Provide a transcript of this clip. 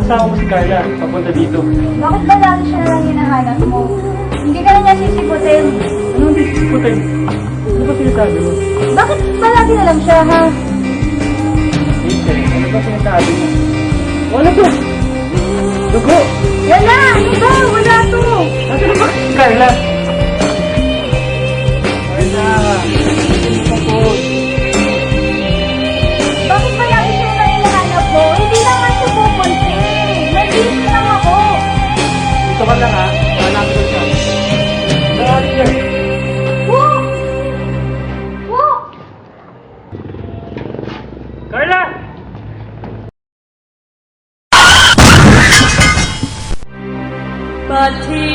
Kasama mo si Carla, papunta dito. Bakit ba lagi siya na lang hinahanap mo? Hindi ka na niya sisiputin. Anong disputin? Ano ba sinasabi mo? Bakit ba lagi na lang siya, ha? Hazel, ano ba sinasabi mo? Wala to! Dugo! Wala! Ano ba? Wala to! Nasaan ba si Carla? Carla! Hindi mo po. Bakit ba lagi siya na lang hinahanap mo? Hindi naman siya pupunti. Nag-iisip lang ako. Dito ka lang ha, hanapin ko siya. Naalit yan. Woo! Woo! Carla! But he